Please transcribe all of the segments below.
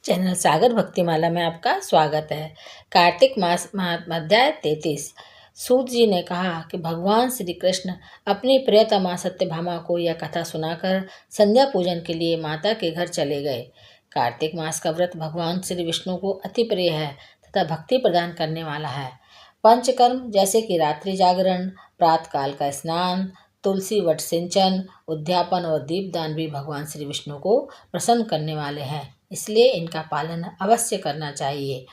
Channel सागर भक्तिमाला में आपका स्वागत है। कार्तिक मास महात्मा अध्याय 33। सूत जी ने कहा कि भगवान श्री कृष्ण अपनी प्रियतमा सत्यभामा को यह कथा सुनाकर संध्या पूजन के लिए माता के घर चले गए। कार्तिक मास का व्रत भगवान श्री विष्णु को अति प्रिय है तथा भक्ति प्रदान करने वाला है। पंचकर्म जैसे कि रात्रि जागरण, प्रातःकाल का स्नान, तुलसी वट सिंचन, उद्यापन और दीपदान भी भगवान श्री विष्णु को प्रसन्न करने वाले हैं, इसलिए इनका पालन अवश्य करना चाहिए।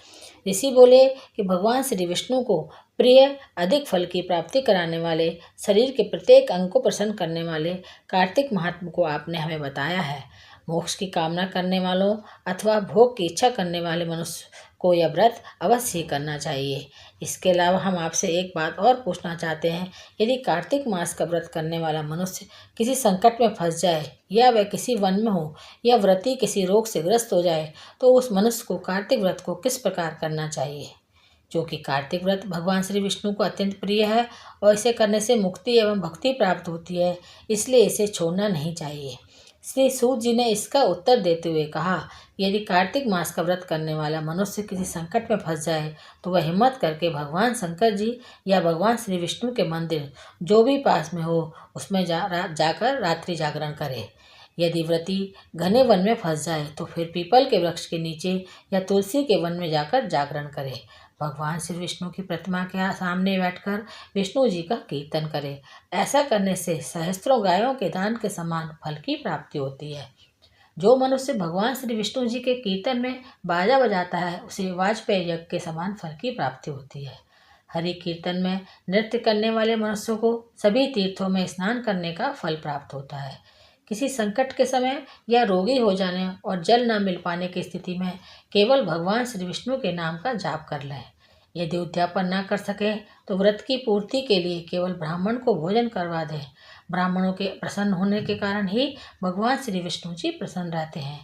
ऋषि बोले कि भगवान श्री विष्णु को प्रिय, अधिक फल की प्राप्ति कराने वाले, शरीर के प्रत्येक अंग को प्रसन्न करने वाले कार्तिक महात्म को आपने हमें बताया है। मोक्ष की कामना करने वालों अथवा भोग की इच्छा करने वाले मनुष्य को यह व्रत अवश्य ही करना चाहिए। इसके अलावा हम आपसे एक बात और पूछना चाहते हैं, यदि कार्तिक मास का व्रत करने वाला मनुष्य किसी संकट में फंस जाए या वह किसी वन में हो या व्रती किसी रोग से ग्रस्त हो जाए तो उस मनुष्य को कार्तिक व्रत को किस प्रकार करना चाहिए। जो कि कार्तिक व्रत भगवान श्री विष्णु को अत्यंत प्रिय है और इसे करने से मुक्ति एवं भक्ति प्राप्त होती है, इसलिए इसे छोड़ना नहीं चाहिए। श्री सूत जी ने इसका उत्तर देते हुए कहा, यदि कार्तिक मास का व्रत करने वाला मनुष्य किसी संकट में फंस जाए तो वह हिम्मत करके भगवान शंकर जी या भगवान श्री विष्णु के मंदिर जो भी पास में हो उसमें जाकर रात्रि जागरण करे। यदि व्रती घने वन में फंस जाए तो फिर पीपल के वृक्ष के नीचे या तुलसी के वन में जाकर जागरण करे। भगवान श्री विष्णु की प्रतिमा के सामने बैठकर विष्णु जी का कीर्तन करे। ऐसा करने से सहस्त्रों गायों के दान के समान फल की प्राप्ति होती है। जो मनुष्य भगवान श्री विष्णु जी के कीर्तन में बाजा बजाता है उसे वाजपेय यज्ञ के समान फल की प्राप्ति होती है। हरि कीर्तन में नृत्य करने वाले मनुष्यों को सभी तीर्थों में स्नान करने का फल प्राप्त होता है। किसी संकट के समय या रोगी हो जाने और जल न मिल पाने की स्थिति में केवल भगवान श्री विष्णु के नाम का जाप कर लें। यदि उद्यापन न कर सकें तो व्रत की पूर्ति के लिए केवल ब्राह्मण को भोजन करवा दें। ब्राह्मणों के प्रसन्न होने के कारण ही भगवान श्री विष्णु जी प्रसन्न रहते हैं।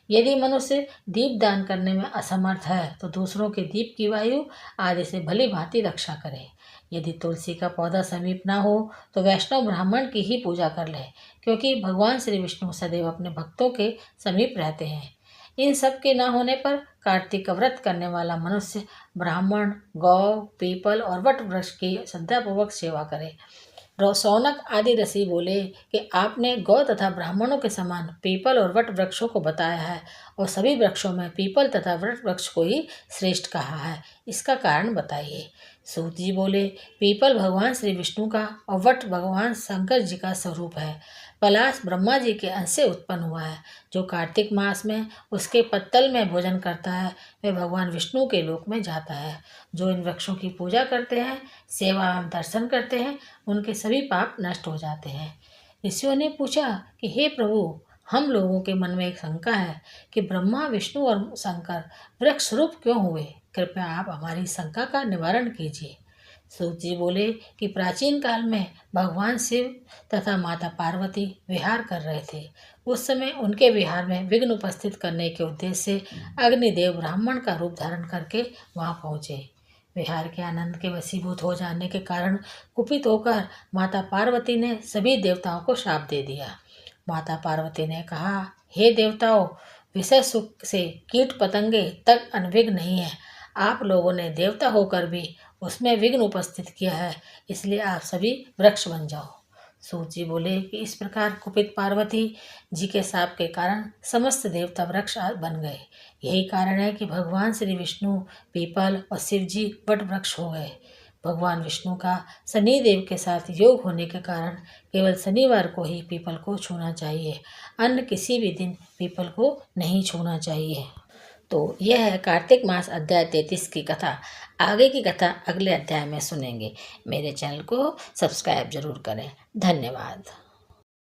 यदि मनुष्य दीप दान करने में असमर्थ है तो दूसरों के दीप की वायु आदि से भली भांति रक्षा करे। यदि तुलसी का पौधा समीप ना हो तो वैष्णव ब्राह्मण की ही पूजा कर ले, क्योंकि भगवान श्री विष्णु सदैव अपने भक्तों के समीप रहते हैं। इन सब के न होने पर कार्तिक का व्रत करने वाला मनुष्य ब्राह्मण, गौ, पीपल और वट वृक्ष की श्रद्धापूर्वक सेवा करे। सौनक आदि ऋषि बोले कि आपने गौ तथा ब्राह्मणों के समान पीपल और वट वृक्षों को बताया है और सभी वृक्षों में पीपल तथा वट वृक्ष को ही श्रेष्ठ कहा है, इसका कारण बताइए। सूत जी बोले, पीपल भगवान श्री विष्णु का और वट भगवान शंकर जी का स्वरूप है। पलाश ब्रह्मा जी के अंश से उत्पन्न हुआ है। जो कार्तिक मास में उसके पत्तल में भोजन करता है वह भगवान विष्णु के लोक में जाता है। जो इन वृक्षों की पूजा करते हैं, सेवा एवं दर्शन करते हैं, उनके सभी पाप नष्ट हो जाते हैं। ऋषियों ने पूछा कि हे प्रभु, हम लोगों के मन में एक शंका है कि ब्रह्मा, विष्णु और शंकर वृक्ष रूप क्यों हुए। कृपया आप हमारी शंका का निवारण कीजिए। सूत जी बोले कि प्राचीन काल में भगवान शिव तथा माता पार्वती विहार कर रहे थे। उस समय उनके विहार में विघ्न उपस्थित करने के उद्देश्य से अग्निदेव ब्राह्मण का रूप धारण करके वहां पहुँचे। विहार के आनंद के वशीभूत हो जाने के कारण कुपित होकर माता पार्वती ने सभी देवताओं को शाप दे दिया। माता पार्वती ने कहा, हे देवताओं, विषय सुख से कीट पतंगे तक अनविघ्न नहीं है। आप लोगों ने देवता होकर भी उसमें विघ्न उपस्थित किया है, इसलिए आप सभी वृक्ष बन जाओ। सूत जी बोले कि इस प्रकार कुपित पार्वती जी के शाप के कारण समस्त देवता वृक्ष बन गए। यही कारण है कि भगवान श्री विष्णु पीपल और शिव जी वट वृक्ष हो गए। भगवान विष्णु का शनिदेव के साथ योग होने के कारण केवल शनिवार को ही पीपल को छूना चाहिए, अन्य किसी भी दिन पीपल को नहीं छूना चाहिए। तो यह है कार्तिक मास अध्याय 33 की कथा। आगे की कथा अगले अध्याय में सुनेंगे। मेरे चैनल को सब्सक्राइब जरूर करें। धन्यवाद।